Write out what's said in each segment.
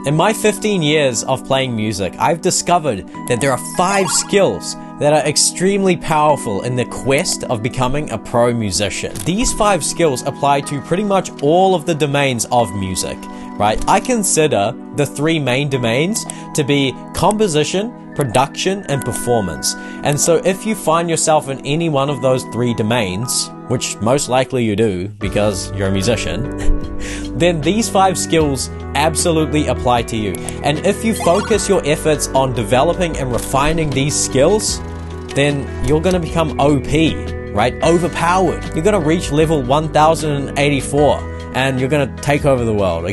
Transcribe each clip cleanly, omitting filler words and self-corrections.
In my 15 years of playing music, I've discovered that there are 5 skills that are extremely powerful in the quest of becoming a pro musician. These 5 skills apply to pretty much all of the domains of music, right? I consider the 3 main domains to be composition, production, and performance. And so if you find yourself in any one of those 3 domains, which most likely you do because you're a musician, then these 5 skills absolutely apply to you. And if you focus your efforts on developing and refining these skills, then you're gonna become OP, right? Overpowered. You're gonna reach level 1084 and you're gonna take over the world.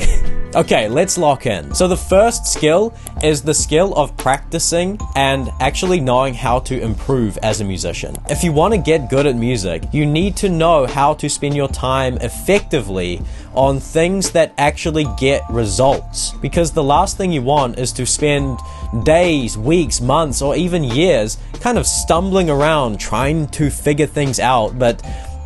Okay, let's lock in. So the first skill is the skill of practicing and actually knowing how to improve as a musician. If you want to get good at music, you need to know how to spend your time effectively on things that actually get results. Because the last thing you want is to spend days, weeks, months, or even years kind of stumbling around trying to figure things out, but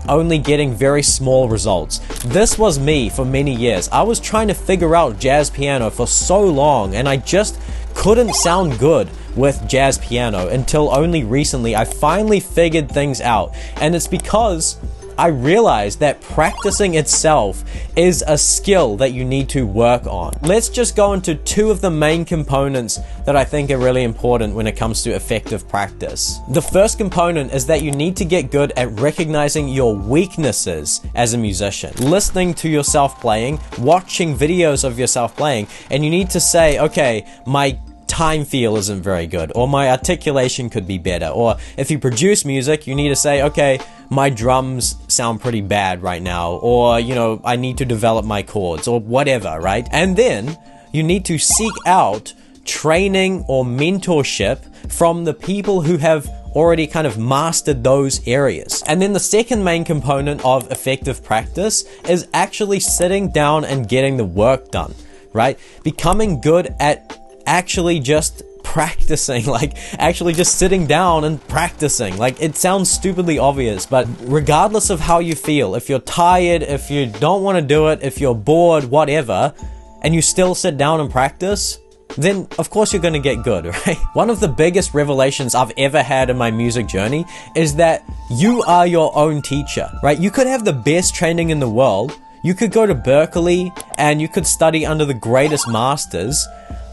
only getting very small results. This was me for many years. I was trying to figure out jazz piano for so long, and I just couldn't sound good with jazz piano until only recently I finally figured things out. And it's because I realized that practicing itself is a skill that you need to work on. Let's just go into 2 of the main components that I think are really important when it comes to effective practice. The first component is that you need to get good at recognizing your weaknesses as a musician. Listening to yourself playing, watching videos of yourself playing, and you need to say, okay, my time feel isn't very good, or my articulation could be better. Or if you produce music, you need to say, okay, my drums sound pretty bad right now, or, you know, I need to develop my chords, or whatever, right? And then you need to seek out training or mentorship from the people who have already kind of mastered those areas. And then the second main component of effective practice is actually sitting down and getting the work done, right? Becoming good at actually just practicing, like actually just sitting down and practicing. Like, it sounds stupidly obvious, but regardless of how you feel, if you're tired, if you don't want to do it, if you're bored, whatever, and you still sit down and practice, then of course you're going to get good, right? One of the biggest revelations I've ever had in my music journey is that you are your own teacher, right? You could have the best training in the world. You could go to Berkeley and you could study under the greatest masters,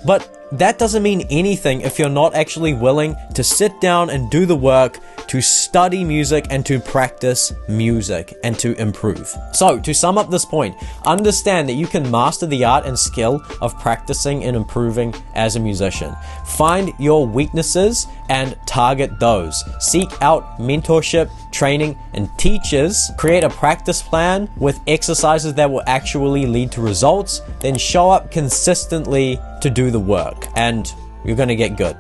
but that doesn't mean anything if you're not actually willing to sit down and do the work to study music and to practice music and to improve. So, to sum up this point, understand that you can master the art and skill of practicing and improving as a musician. Find your weaknesses and target those. Seek out mentorship, training, and teachers. Create a practice plan with exercises that will actually lead to results. Then show up consistently to do the work, and you're gonna get good.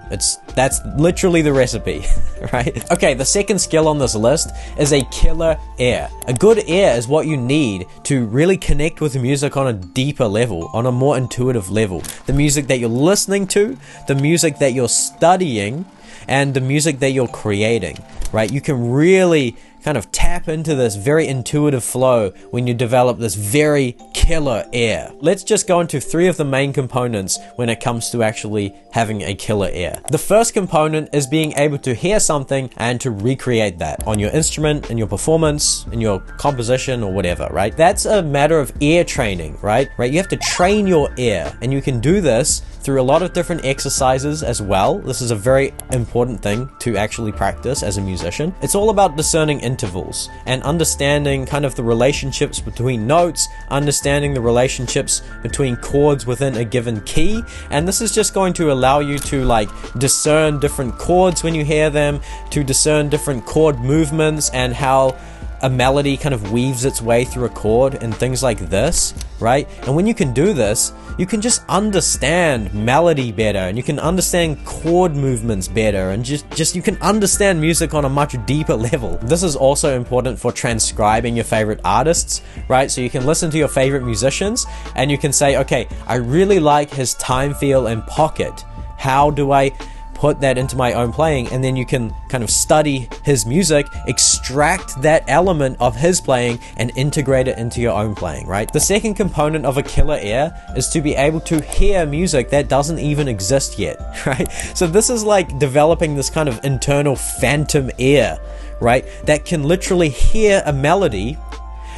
That's literally the recipe, right? Okay, the second skill on this list is a killer ear. A good ear is what you need to really connect with music on a deeper level, on a more intuitive level. The music that you're listening to, the music that you're studying, and the music that you're creating, right? You can really kind of tap into this very intuitive flow when you develop this very killer ear. Let's just go into 3 of the main components when it comes to actually having a killer ear. The first component is being able to hear something and to recreate that on your instrument, in your performance, in your composition, or whatever, right? That's a matter of ear training, right? You have to train your ear, and you can do this through a lot of different exercises as well. This is a very important thing to actually practice as a musician. It's all about discerning intervals and understanding kind of the relationships between notes, understanding the relationships between chords within a given key. And this is just going to allow you to like discern different chords when you hear them, to discern different chord movements and how a melody kind of weaves its way through a chord and things like this, right? And when you can do this, you can just understand melody better, and you can understand chord movements better, and just you can understand music on a much deeper level. This is also important for transcribing your favorite artists, right? So you can listen to your favorite musicians and you can say, okay, I really like his time feel and pocket. How do I put that into my own playing, and then you can kind of study his music, extract that element of his playing, and integrate it into your own playing, right? The second component of a killer ear is to be able to hear music that doesn't even exist yet, right? So this is like developing this kind of internal phantom ear, right? That can literally hear a melody,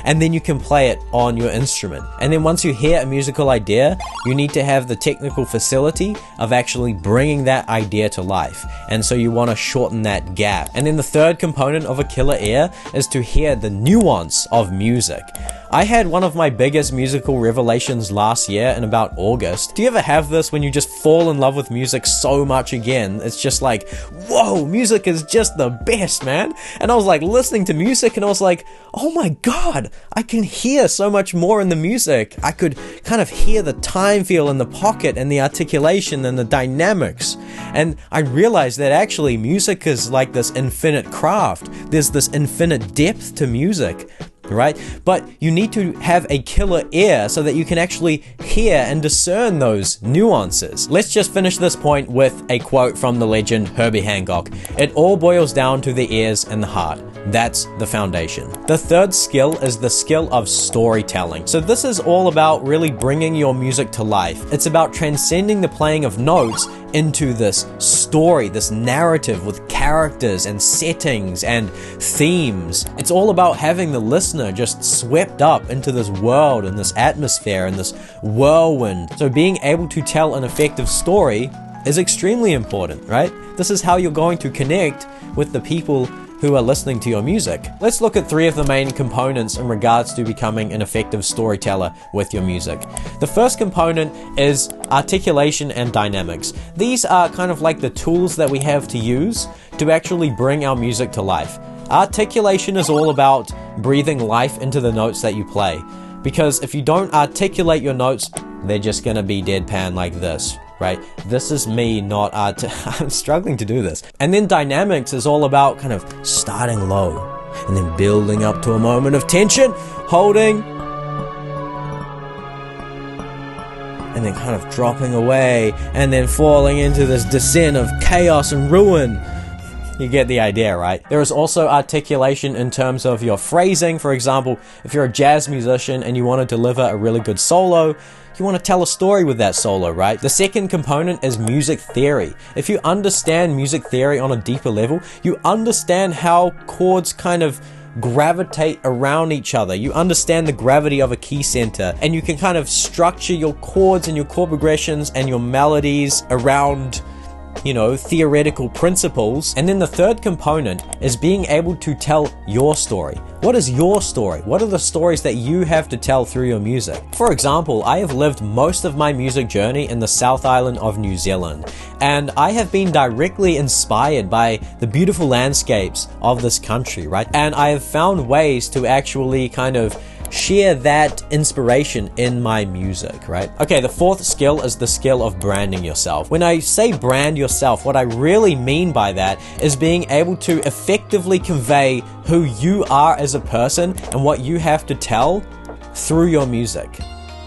and then you can play it on your instrument. And then once you hear a musical idea, you need to have the technical facility of actually bringing that idea to life. And so you want to shorten that gap. And then the third component of a killer ear is to hear the nuance of music. I had one of my biggest musical revelations last year in about August. Do you ever have this when you just fall in love with music so much again? It's just like, whoa, music is just the best, man. And I was like listening to music and I was like, oh my God, I can hear so much more in the music. I could kind of hear the time feel in the pocket and the articulation and the dynamics. And I realized that actually music is like this infinite craft. There's this infinite depth to music, right? But you need to have a killer ear so that you can actually hear and discern those nuances. Let's just finish this point with a quote from the legend Herbie Hancock. It all boils down to the ears and the heart. That's the foundation. The third skill is the skill of storytelling. So this is all about really bringing your music to life. It's about transcending the playing of notes into this story, this narrative with characters and settings and themes. It's all about having the listener just swept up into this world and this atmosphere and this whirlwind. So being able to tell an effective story is extremely important, right? This is how you're going to connect with the people who are listening to your music. Let's look at 3 of the main components in regards to becoming an effective storyteller with your music. The first component is articulation and dynamics. These are kind of like the tools that we have to use to actually bring our music to life. Articulation is all about breathing life into the notes that you play. Because if you don't articulate your notes, they're just gonna be deadpan like this. Right? This is me not I'm struggling to do this. And then dynamics is all about kind of starting low and then building up to a moment of tension, holding, and then kind of dropping away and then falling into this descent of chaos and ruin. You get the idea, right? There is also articulation in terms of your phrasing. For example, if you're a jazz musician and you want to deliver a really good solo, you want to tell a story with that solo, right? The second component is music theory. If you understand music theory on a deeper level, you understand how chords kind of gravitate around each other. You understand the gravity of a key center, and you can kind of structure your chords and your chord progressions and your melodies around, you know, theoretical principles. And then the third component is being able to tell your story. What is your story? What are the stories that you have to tell through your music? For example, I have lived most of my music journey in the South Island of New Zealand, and I have been directly inspired by the beautiful landscapes of this country, right? And I have found ways to actually kind of share that inspiration in my music, right? Okay, the fourth skill is the skill of branding yourself. When I say brand yourself, what I really mean by that is being able to effectively convey who you are as a person and what you have to tell through your music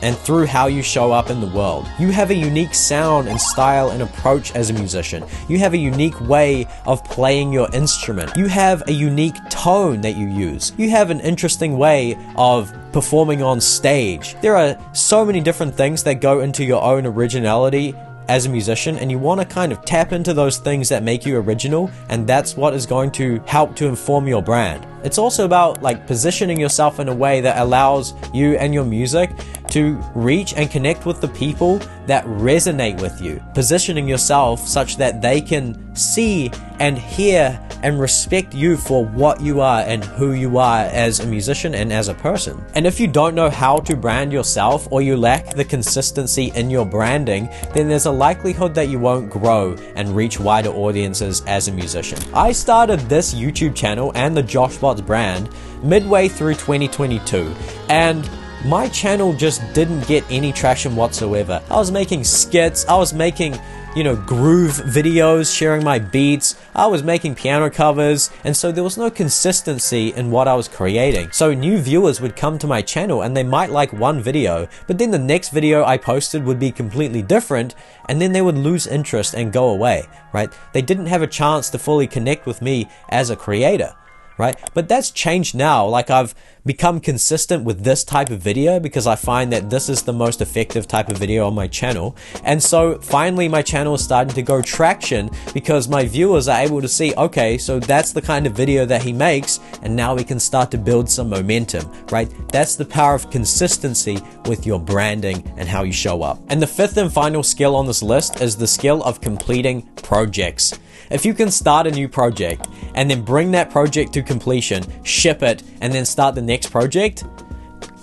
and through how you show up in the world. You have a unique sound and style and approach as a musician. You have a unique way of playing your instrument. You have a unique tone that you use. You have an interesting way of performing on stage. There are so many different things that go into your own originality as a musician, and you want to kind of tap into those things that make you original, and that's what is going to help to inform your brand. It's also about like positioning yourself in a way that allows you and your music to reach and connect with the people that resonate with you. Positioning yourself such that they can see and hear and respect you for what you are and who you are as a musician and as a person. And if you don't know how to brand yourself, or you lack the consistency in your branding, then there's a likelihood that you won't grow and reach wider audiences as a musician. I started this YouTube channel and the Joshbots brand midway through 2022, and my channel just didn't get any traction whatsoever. I was making skits, I was making, you know, groove videos, sharing my beats, I was making piano covers, and so there was no consistency in what I was creating. So new viewers would come to my channel and they might like one video, but then the next video I posted would be completely different, and then they would lose interest and go away, right? They didn't have a chance to fully connect with me as a creator, right? But that's changed now. Like, I've become consistent with this type of video because I find that this is the most effective type of video on my channel. And so finally my channel is starting to go traction because my viewers are able to see, okay, so that's the kind of video that he makes, and now we can start to build some momentum, right? That's the power of consistency with your branding and how you show up. And the fifth and final skill on this list is the skill of completing projects. If you can start a new project and then bring that project to completion, ship it, and then start the next project,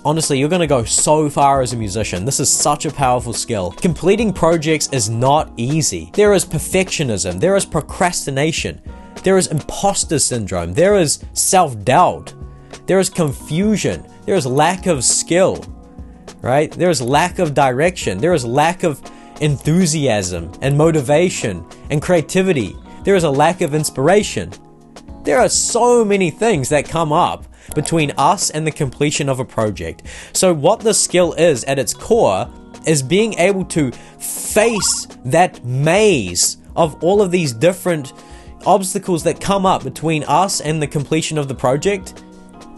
honestly, you're gonna go so far as a musician. This is such a powerful skill. Completing projects is not easy. There is perfectionism, there is procrastination, there is imposter syndrome, there is self-doubt, there is confusion, there is lack of skill, right? There is lack of direction, there is lack of enthusiasm and motivation and creativity. There is a lack of inspiration. There are so many things that come up between us and the completion of a project. So what the skill is at its core is being able to face that maze of all of these different obstacles that come up between us and the completion of the project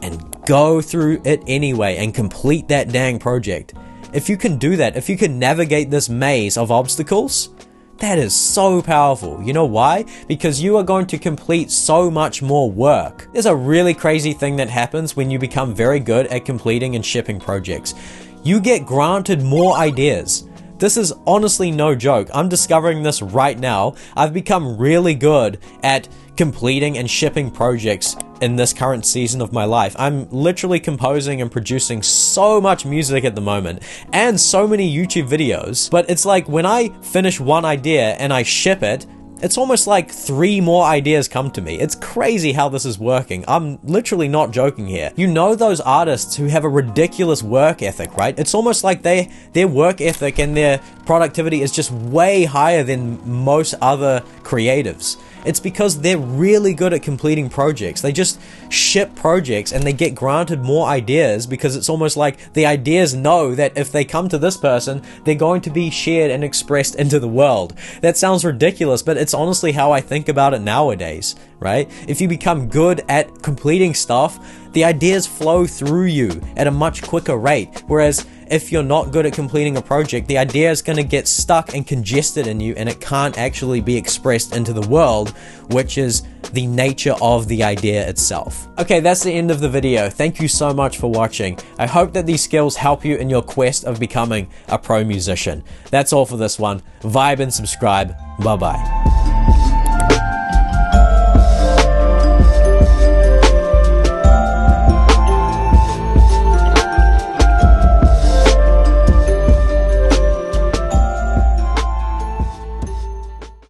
and go through it anyway and complete that dang project. If you can do that, if you can navigate this maze of obstacles, that is so powerful. You know why? Because you are going to complete so much more work. There's a really crazy thing that happens when you become very good at completing and shipping projects. You get granted more ideas. This is honestly no joke. I'm discovering this right now. I've become really good at completing and shipping projects in this current season of my life. I'm literally composing and producing so much music at the moment and so many YouTube videos, but it's like when I finish one idea and I ship it, it's almost like 3 more ideas come to me. It's crazy how this is working. I'm literally not joking here. You know those artists who have a ridiculous work ethic, right? It's almost like their work ethic and their productivity is just way higher than most other creatives. It's because they're really good at completing projects. They just ship projects and they get granted more ideas because it's almost like the ideas know that if they come to this person, they're going to be shared and expressed into the world. That sounds ridiculous, but it's honestly how I think about it nowadays, right? If you become good at completing stuff, the ideas flow through you at a much quicker rate. Whereas if you're not good at completing a project, the idea is going to get stuck and congested in you and it can't actually be expressed into the world, which is the nature of the idea itself. Okay, that's the end of the video. Thank you so much for watching. I hope that these skills help you in your quest of becoming a pro musician. That's all for this one. Vibe and subscribe. Bye-bye.